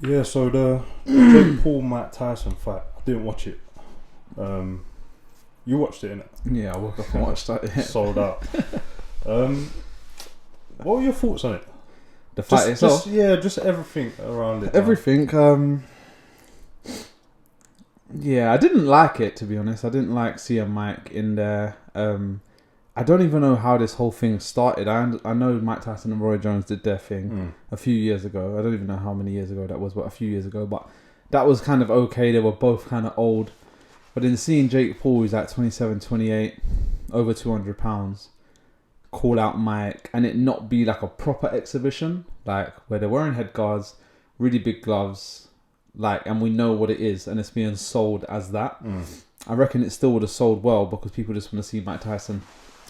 Yeah, so the Jake Paul Mike Tyson fight, I didn't watch it. You watched it, innit? Yeah, I woke up and watched that. Sold out. What were your thoughts on it? The fight itself? Just everything around it. Everything. Yeah, I didn't like it, to be honest. I didn't like seeing Mike in there. I don't even know how this whole thing started. I know Mike Tyson and Roy Jones did their thing a few years ago. I don't even know how many years ago that was, but a few years ago. But that was kind of okay. They were both kind of old. But then seeing Jake Paul, who's like 27, 28, over 200 pounds, call out Mike, and it not be like a proper exhibition, like where they're wearing head guards, really big gloves, like, and we know what it is, and it's being sold as that. I reckon it still would have sold well because people just want to see Mike Tyson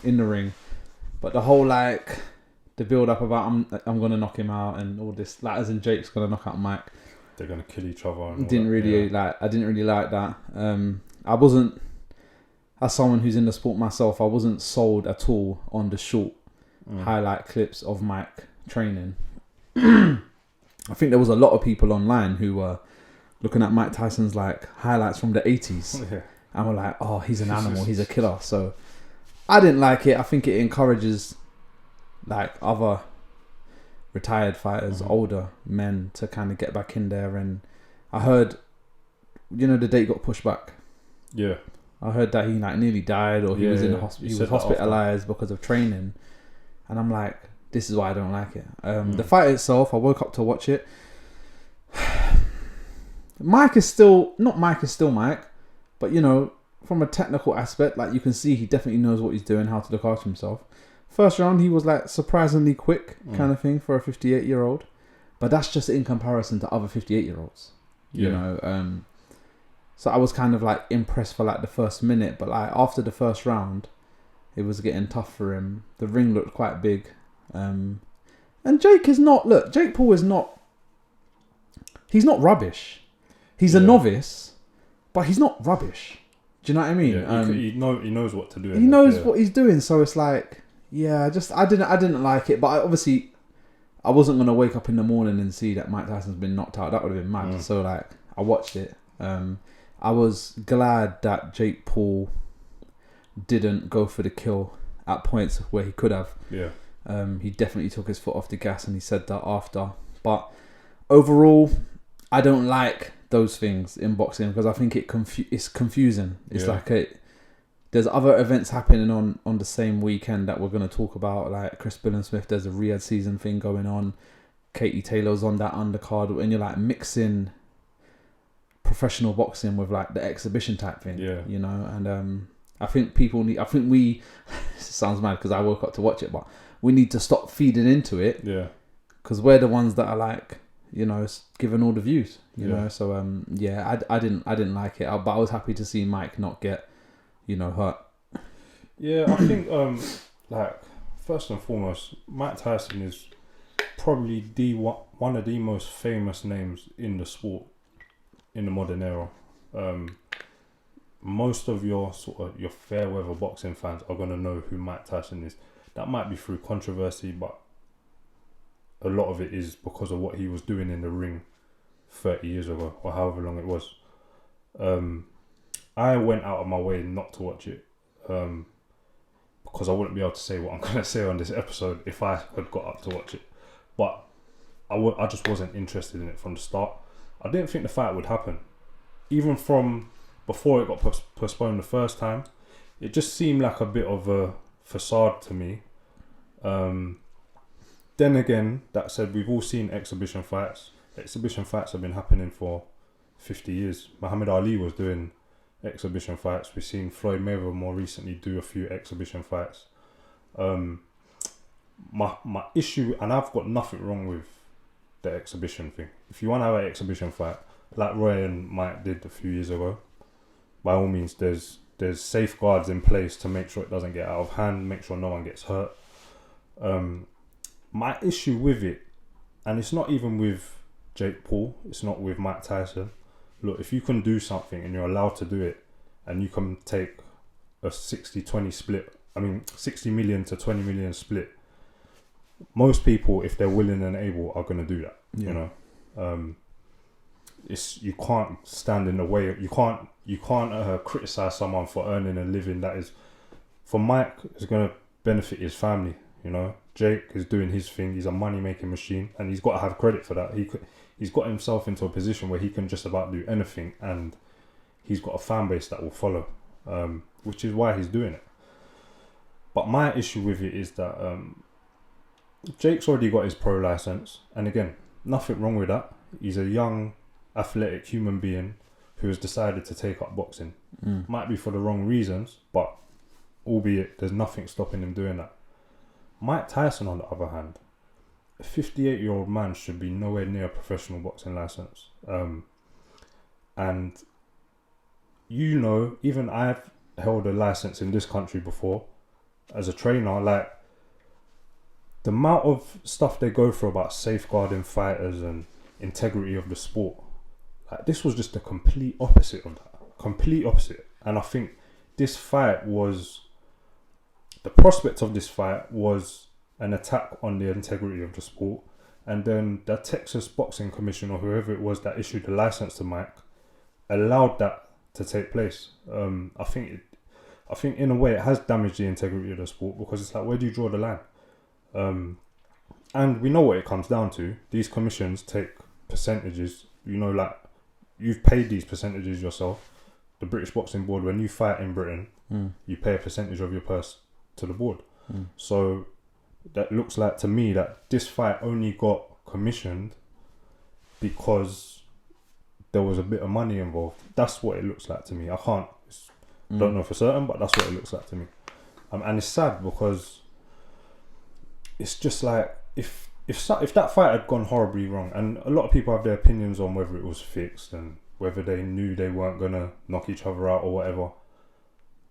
in the ring. But the whole like the build up about I'm gonna knock him out and all this, like as in Jake's gonna knock out Mike. They're gonna kill each other. I didn't really like that. I wasn't, as someone who's in the sport myself, I wasn't sold at all on the short highlight clips of Mike training. I think there was a lot of people online who were looking at Mike Tyson's like highlights from the 80s and were like, oh, he's an animal, he's a killer. So I didn't like it. I think it encourages like other retired fighters, older men, to kind of get back in there. And I heard, the date got pushed back. Yeah. I heard that he like nearly died, or he was in the hospital. He was hospitalized because of training. And I'm like, this is why I don't like it. The fight itself, I woke up to watch it. Mike is still Mike, but from a technical aspect, like you can see he definitely knows what he's doing, how to look after himself. First round, he was like surprisingly quick kind of thing for a 58-year-old, but that's just in comparison to other 58-year-olds, you know. So I was kind of like impressed for like the first minute, but like after the first round, it was getting tough for him. The ring looked quite big, and Jake Paul is not. He's not rubbish. He's a novice, but he's not rubbish. Do you know what I mean? Yeah, he knows what to do. He knows what he's doing, so it's like, I didn't like it, but obviously, I wasn't gonna wake up in the morning and see that Mike Tyson's been knocked out. That would have been mad. So like, I watched it. I was glad that Jake Paul didn't go for the kill at points where he could have. Yeah. He definitely took his foot off the gas, and he said that after. But overall, I don't like those things in boxing because I think it's confusing. It's like there's other events happening on the same weekend that we're going to talk about, like Chris Smith. There's a Riyadh season thing going on. Katie Taylor's on that undercard, and you're like mixing professional boxing with like the exhibition type thing. And I think we it sounds mad because I woke up to watch it, but we need to stop feeding into it. Because we're the ones that are like, giving all the views, you know. So I didn't like it, but I was happy to see Mike not get, hurt. Yeah, I think like first and foremost, Mike Tyson is probably one of the most famous names in the sport in the modern era. Most of your your fair weather boxing fans are gonna know who Mike Tyson is. That might be through controversy, but a lot of it is because of what he was doing in the ring 30 years ago or however long it was. I went out of my way not to watch it because I wouldn't be able to say what I'm going to say on this episode if I had got up to watch it. But I just wasn't interested in it from the start. I didn't think the fight would happen. Even from before it got postponed the first time, it just seemed like a bit of a facade to me. Then again, that said, we've all seen exhibition fights. Exhibition fights have been happening for 50 years. Muhammad Ali was doing exhibition fights. We've seen Floyd Mayweather more recently do a few exhibition fights. My issue, and I've got nothing wrong with the exhibition thing. If you want to have an exhibition fight, like Roy and Mike did a few years ago, by all means, there's safeguards in place to make sure it doesn't get out of hand, make sure no one gets hurt. My issue with it, and it's not even with Jake Paul, it's not with Mike Tyson. Look, if you can do something and you're allowed to do it, and you can take a 60-20 split, 60 million to 20 million split, most people, if they're willing and able, are going to do that, you know. you can't stand in the way. You can't criticize someone for earning a living that is, for Mike, is going to benefit his family. You know, Jake is doing his thing. He's a money making machine, and he's got to have credit for that. He's got himself into a position where he can just about do anything, and he's got a fan base that will follow, which is why he's doing it. But my issue with it is that Jake's already got his pro license, and again, nothing wrong with that. He's a young, athletic human being who has decided to take up boxing. Might be for the wrong reasons, but albeit there's nothing stopping him doing that. Mike Tyson, on the other hand, a 58-year-old man should be nowhere near a professional boxing license. And you know, even I've held a license in this country before as a trainer. Like, the amount of stuff they go through about safeguarding fighters and integrity of the sport, like, this was just the complete opposite of that. Complete opposite. And I think this fight was, the prospect of this fight was an attack on the integrity of the sport. And then the Texas Boxing Commission, or whoever it was that issued the license to Mike, allowed that to take place. I think in a way it has damaged the integrity of the sport, because it's like, where do you draw the line? And we know what it comes down to. These commissions take percentages. You know, like, you've paid these percentages yourself. The British Boxing Board, when you fight in Britain, you pay a percentage of your purse to the board. So that looks like to me that this fight only got commissioned because there was a bit of money involved. That's what it looks like to me. I don't know for certain, but that's what it looks like to me. And it's sad, because it's just like, if that fight had gone horribly wrong, and a lot of people have their opinions on whether it was fixed and whether they knew they weren't gonna knock each other out or whatever.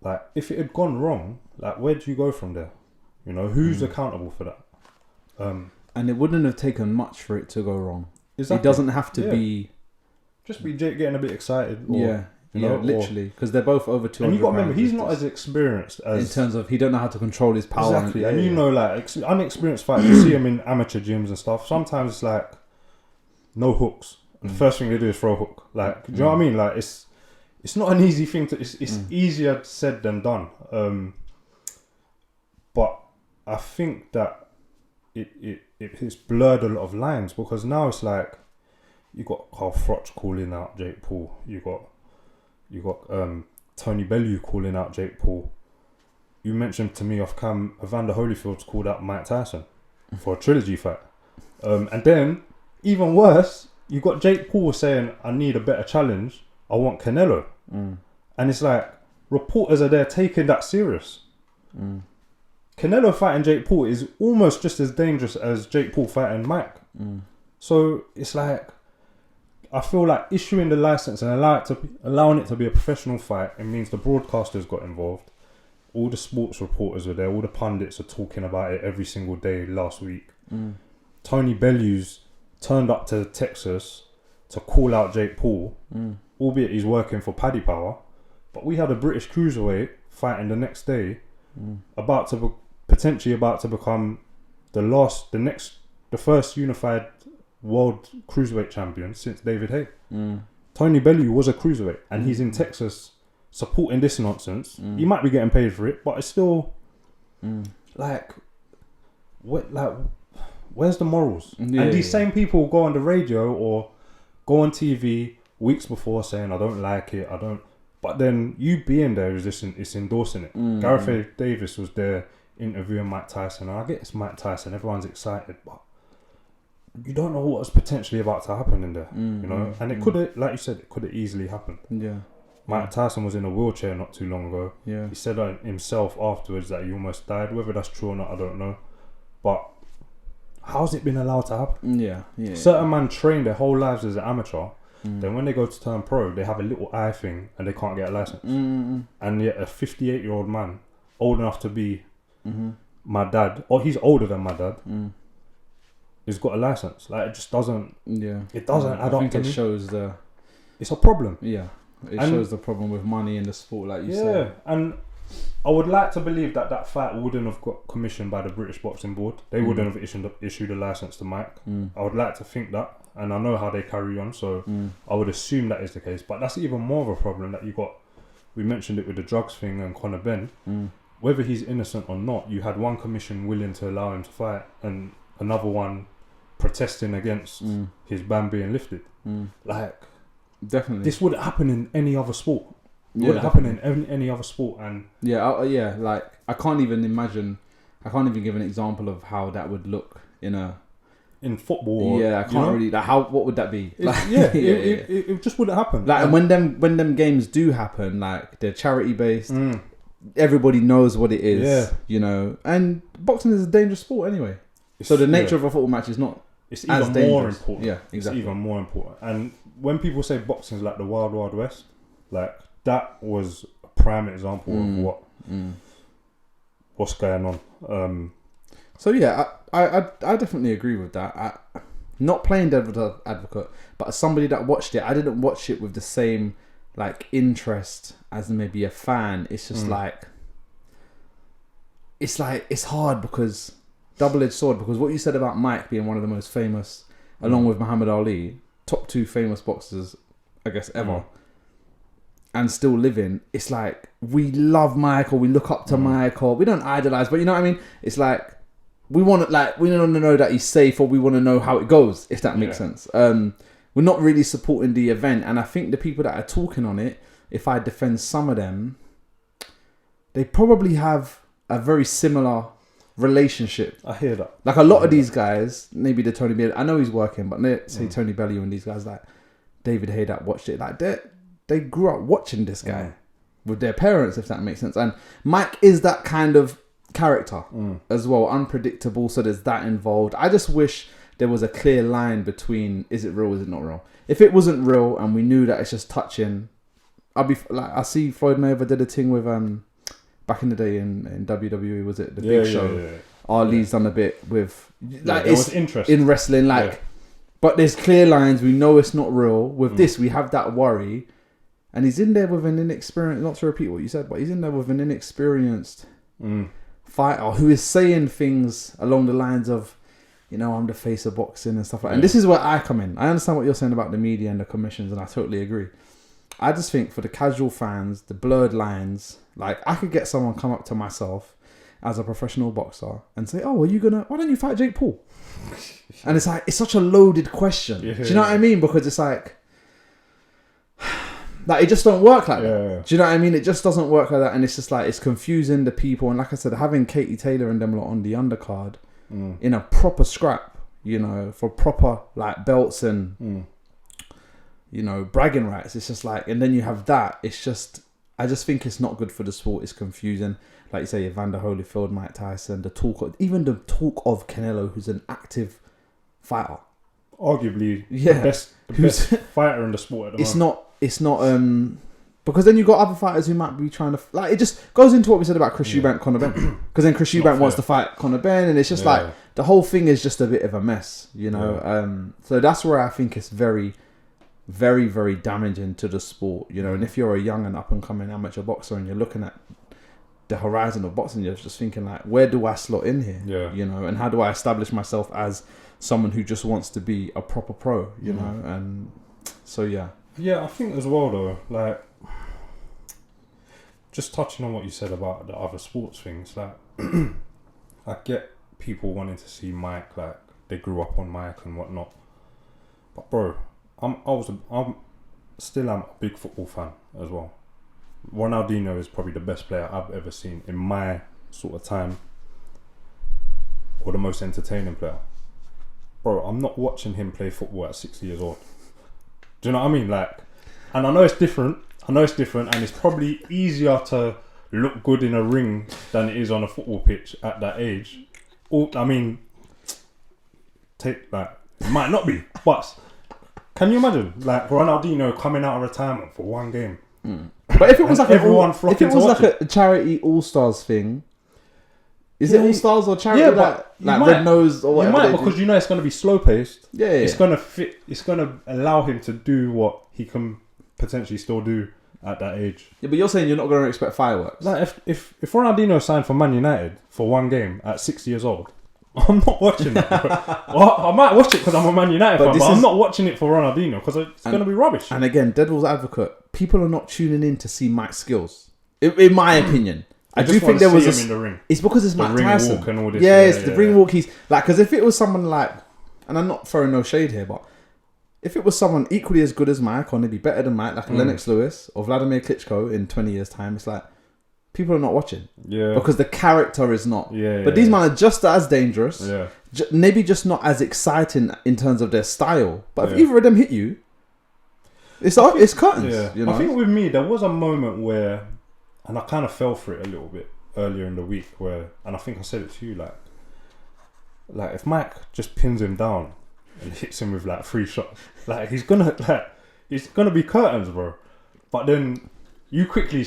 Like, if it had gone wrong, like, where do you go from there? You know, who's accountable for that? And it wouldn't have taken much for it to go wrong. Exactly. It doesn't have to be just be Jake getting a bit excited. Or, you know, literally, because they're both over 200. And you got to remember, he's not as experienced as, in terms of, he don't know how to control his power. Exactly, and you know, like, unexperienced fighters, you see him in amateur gyms and stuff. Sometimes it's like no hooks. And the first thing they do is throw a hook. Like, do you know what I mean? Like, it's not an easy thing to. It's easier said than done. But I think that it's blurred a lot of lines, because now it's like, you got Carl Froch calling out Jake Paul. You got Tony Bellew calling out Jake Paul. You mentioned to me off cam, Evander Holyfield's called out Mike Tyson for a trilogy fight. And then, even worse, you got Jake Paul saying, I need a better challenge. I want Canelo. And it's like, reporters are there taking that serious. Canelo fighting Jake Paul is almost just as dangerous as Jake Paul fighting Mike. So it's like, I feel like issuing the license and allowing it to be a professional fight, it means the broadcasters got involved. All the sports reporters were there. All the pundits are talking about it every single day last week. Tony Bellew's turned up to Texas to call out Jake Paul, albeit he's working for Paddy Power. But we had a British cruiserweight fighting the next day, potentially about to become the first unified world cruiserweight champion since David Haye. Tony Bellew was a cruiserweight, and he's in Texas supporting this nonsense. He might be getting paid for it, but it's still like, where's the morals? And these same people go on the radio or go on TV weeks before saying, I don't like it, but then you being there is endorsing it. Gareth A. Davis was there interviewing Mike Tyson, and I get it's Mike Tyson, everyone's excited, but you don't know what's potentially about to happen in there, you know. And it could have, like you said, it could have easily happened. Mike Tyson was in a wheelchair not too long ago. He said himself afterwards that he almost died. Whether that's true or not, I don't know. But how's it been allowed to happen? Certain men train their whole lives as an amateur. Then when they go to turn pro, they have a little eye thing and they can't get a license. And yet a 58-year-old man, old enough to be my dad, or he's older than my dad, he's got a license. Like, it just doesn't. It doesn't add up. I think it shows it's a problem. It shows the problem with money in the sport, like you said. And I would like to believe that fight wouldn't have got commissioned by the British Boxing Board. They wouldn't have issued a license to Mike. I would like to think that. and I know how they carry on, so I would assume that is the case. But that's even more of a problem that you got. We mentioned it with the drugs thing and Conor Ben. Whether he's innocent or not, you had one commission willing to allow him to fight, and another one protesting against his ban being lifted. Like, definitely, this would happen in any other sport. It Yeah, would happen in any other sport, and yeah, like I can't even give an example of how that would look in football. Yeah, I can't really. Like, what would that be? Like, It just wouldn't happen. Like, and when them games do happen, like they're charity based. Everybody knows what it is, you know. And boxing is a dangerous sport anyway. So the nature of a football match is not. It's as even dangerous. more important. Yeah, exactly. It's even more important. And when people say boxing is like the Wild Wild West, like that was a prime example of what's going on. So yeah, I definitely agree with that. Not playing devil's advocate, but as somebody that watched it, I didn't watch it with the same like interest as maybe a fan. It's just it's hard because double-edged sword, because what you said about Mike being one of the most famous, along with Muhammad Ali, top 2 famous boxers, I guess, ever, and still living. It's like we love Mike, or we look up to Mike, or we don't idolize, but you know what I mean? It's like we want to know that he's safe, or we want to know how it goes, if that makes sense. We're not really supporting the event, and I think the people that are talking on it, if I defend some of them, they probably have a very similar relationship. I hear that. Like a lot of these guys, maybe the Tony Bellew, I know he's working, but let's say Tony Bellew and these guys like David Hay that watched it, like they grew up watching this guy with their parents, if that makes sense. And Mike is that kind of character as well, unpredictable, so there's that involved. I just wish there was a clear line between, is it real, is it not real? If it wasn't real and we knew that it's just touching, I'd be like, I see Floyd Mayweather did a thing with back in the day in WWE, was it the Big Show? Ali's done a bit with like there was interest in wrestling, like but there's clear lines, we know it's not real. With this we have that worry, and he's in there with an inexperienced, not to repeat what you said, but he's in there with an inexperienced fighter who is saying things along the lines of, you know, I'm the face of boxing and stuff like that. And this is where I come in. I understand what you're saying about the media and the commissions, and I totally agree. I just think for the casual fans, the blurred lines, like I could get someone come up to myself as a professional boxer and say, oh, why don't you fight Jake Paul? And it's like, it's such a loaded question. Do you know what I mean? Because it's like it just don't work like that. Do you know what I mean? It just doesn't work like that. And it's just like, it's confusing the people. And like I said, having Katie Taylor and them lot on the undercard in a proper scrap, you know, for proper like belts and, you know, bragging rights. It's just like, and then you have that. It's just, I just think it's not good for the sport. It's confusing. Like you say, Evander Holyfield, Mike Tyson, even the talk of Canelo, who's an active fighter. Arguably the best fighter in the sport at the moment. It's not because then you've got other fighters who might be trying to, like, it just goes into what we said about Chris Eubank, Conor Ben, because then Chris Eubank wants to fight Conor Ben, and it's just like the whole thing is just a bit of a mess, you know. So that's where I think it's very, very, very damaging to the sport, you know. And if you're a young and up and coming amateur boxer and you're looking at the horizon of boxing, you're just thinking like, where do I slot in here? You know, and how do I establish myself as someone who just wants to be a proper pro, you know? And so I think as well though, like, just touching on what you said about the other sports things, like I get people wanting to see Mike, like they grew up on Mike and whatnot, but bro, I'm still a big football fan as well. Ronaldinho is probably the best player I've ever seen in my sort of time, or the most entertaining player. Bro, I'm not watching him play football at 6 years old. Do you know what I mean? Like, and I know it's different, and it's probably easier to look good in a ring than it is on a football pitch at that age. I mean, it might not be, but can you imagine, like, Ronaldinho coming out of retirement for one game? But if it was like a charity All-Stars thing, is it All-Stars or charity? Yeah, but like Red Nose or whatever? You might, because you know it's going to be slow paced. It's going to fit. It's going to allow him to do what he can potentially still do at that age. Yeah, but you're saying you're not going to expect fireworks. Like if Ronaldinho signed for Man United for one game at 6 years old, I'm not watching it. Bro. Well, I might watch it because I'm a Man United fan, but I'm not watching it for Ronaldinho because it's going to be rubbish. And again, devil's advocate, people are not tuning in to see Mike's skills. In my opinion. I do think there was him in the ring. It's because it's Mike Tyson. Walk and all this. Yeah, it's the ring walk. He's like, because if it was someone like, and I'm not throwing no shade here, but if it was someone equally as good as Mike or maybe better than Mike, like Lennox Lewis or Vladimir Klitschko in 20 years' time, it's like people are not watching. Yeah. Because the character is not. Yeah. But these men are just as dangerous. Yeah. Maybe just not as exciting in terms of their style. But if either of them hit you, it's curtains. Yeah. You know? I think with me, there was a moment where, and I kind of fell for it a little bit earlier in the week where, and I think I said it to you, like if Mike just pins him down and hits him with like 3 shots, like he's gonna be curtains, bro. But then you quickly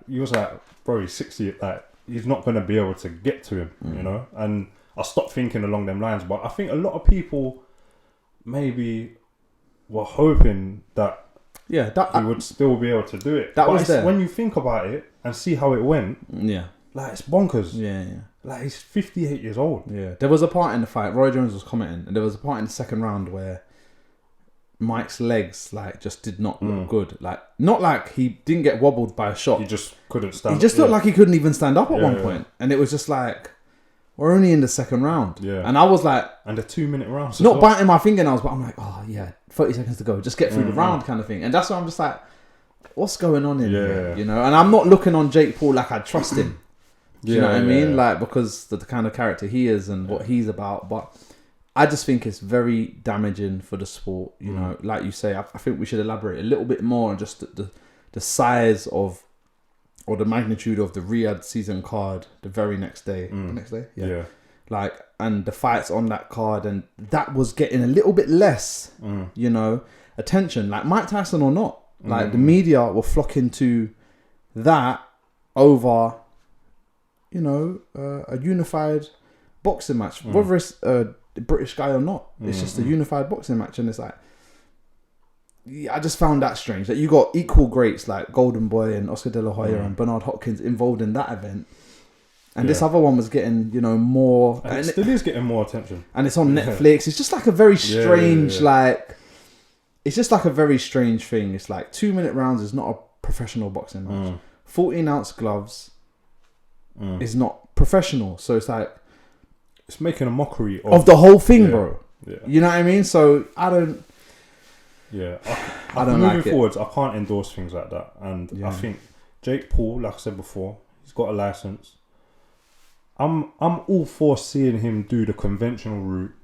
you was like, bro, he's 60, like he's not gonna be able to get to him, you know. And I stopped thinking along them lines. But I think a lot of people maybe were hoping that he would still be able to do it. That was there. When you think about it and see how it went. Yeah. Like, it's bonkers. Yeah. Like, he's 58 years old. Yeah. There was a part in the fight, Roy Jones was commenting, and there was a part in the second round where Mike's legs, like, just did not look good. Like, not like he didn't get wobbled by a shot. He just couldn't stand up. He just looked like he couldn't even stand up at one point. And it was just like, we're only in the second round. Yeah. And I was like... And the 2-minute rounds. Not biting my fingernails, but I'm like, oh, yeah, 30 seconds to go. Just get through the round kind of thing. And that's why I'm just like, what's going on in here? You know? And I'm not looking on Jake Paul like I trust him. Do you know what I mean? Like, because of the kind of character he is and what he's about. But I just think it's very damaging for the sport. You know, like you say, I think we should elaborate a little bit more on just the size of, or the magnitude of the Riyadh season card the very next day. The next day? Yeah. Like, and the fights on that card, and that was getting a little bit less, you know, attention. Like, Mike Tyson or not. Like, the media were flocking to that over, you know, a unified boxing match. Whether it's a British guy or not. It's just a unified boxing match. And it's like, yeah, I just found that strange. That you got equal greats like Golden Boy and Oscar De La Hoya and Bernard Hopkins involved in that event. And this other one was getting, you know, more... And it still is getting more attention. And it's on Netflix. It's just like a very strange, like... It's just like a very strange thing. It's like 2-minute rounds is not a professional boxing match. 14-ounce gloves is not professional. So it's like... It's making a mockery of the whole thing, bro. Yeah. You know what I mean? So I don't... Yeah. I don't like it. Moving forwards, I can't endorse things like that. And I think Jake Paul, like I said before, he's got a license. I'm all for seeing him do the conventional route,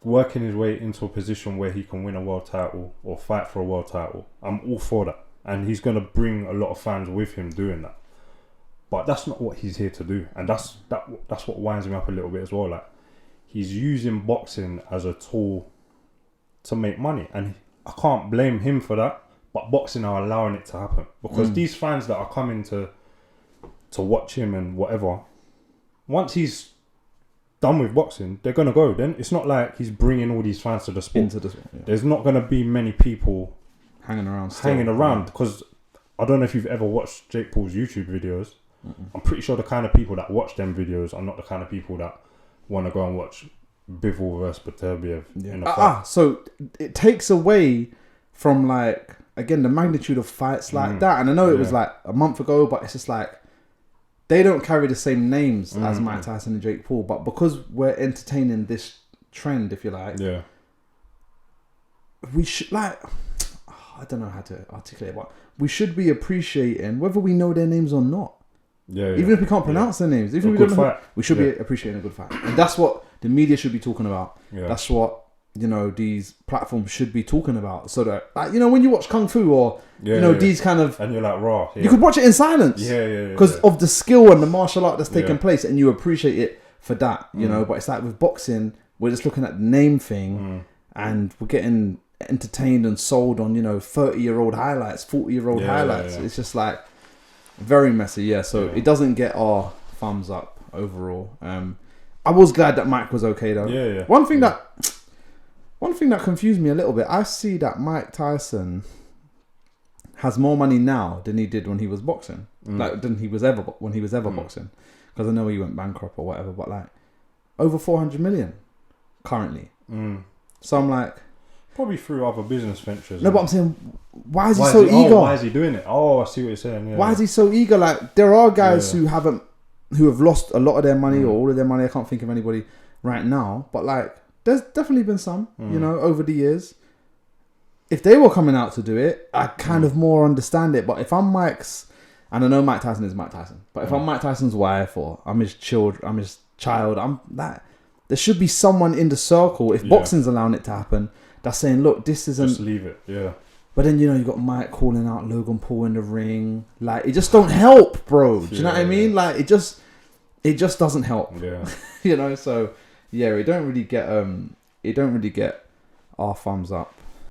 working his way into a position where he can win a world title or fight for a world title. I'm all for that. And he's going to bring a lot of fans with him doing that. But that's not what he's here to do. And that's what winds me up a little bit as well. Like, he's using boxing as a tool to make money. And I can't blame him for that. But boxing are allowing it to happen. Because these fans that are coming to watch him and whatever... Once he's done with boxing, they're going to go. Then it's not like he's bringing all these fans to the sport. There's not going to be many people hanging around. Because I don't know if you've ever watched Jake Paul's YouTube videos. I'm pretty sure the kind of people that watch them videos are not the kind of people that want to go and watch Bivol versus Beterbiev in a fight. So it takes away from, like, again, the magnitude of fights like that. And I know it was like a month ago, but it's just like, they don't carry the same names as Mike Tyson and Jake Paul, but because we're entertaining this trend, if you like, we should, like, I don't know how to articulate it, but we should be appreciating whether we know their names or not. Even if we can't pronounce their names, even if we don't know, we should be appreciating a good fight, and that's what the media should be talking about. That's what, you know, these platforms should be talking about, so that, like, you know, when you watch Kung Fu or these kind of, and you're like, raw, you could watch it in silence, because of the skill and the martial art that's taking place, and you appreciate it for that, you know. But it's like with boxing, we're just looking at the name thing, and we're getting entertained and sold on, you know, 30-year-old highlights, 40-year-old highlights. It's just like very messy. So it doesn't get our thumbs up overall. I was glad that Mike was okay though. One thing that confused me a little bit, I see that Mike Tyson has more money now than he did when he was boxing, when he was ever boxing. Because I know he went bankrupt or whatever, but like, over 400 million currently. Mm. So I'm like, probably through other business ventures. no, but I'm saying, why is he so eager? Why is he doing it? Oh, I see what you're saying. Yeah. Why is he so eager? Like, there are guys who have lost a lot of their money or all of their money. I can't think of anybody right now, but like, there's definitely been some, you know, over the years. If they were coming out to do it, I kind of more understand it. But if I'm Mike's, and I know Mike Tyson is Mike Tyson, but if I'm Mike Tyson's wife or I'm his child, I'm that. There should be someone in the circle, if boxing's allowing it to happen, that's saying, look, this isn't... Just leave it, yeah. But then, you know, you got Mike calling out Logan Paul in the ring. Like, it just don't help, bro. Do you know what I mean? Like, it just doesn't help. Yeah. You know, so, yeah, it don't really get our thumbs up.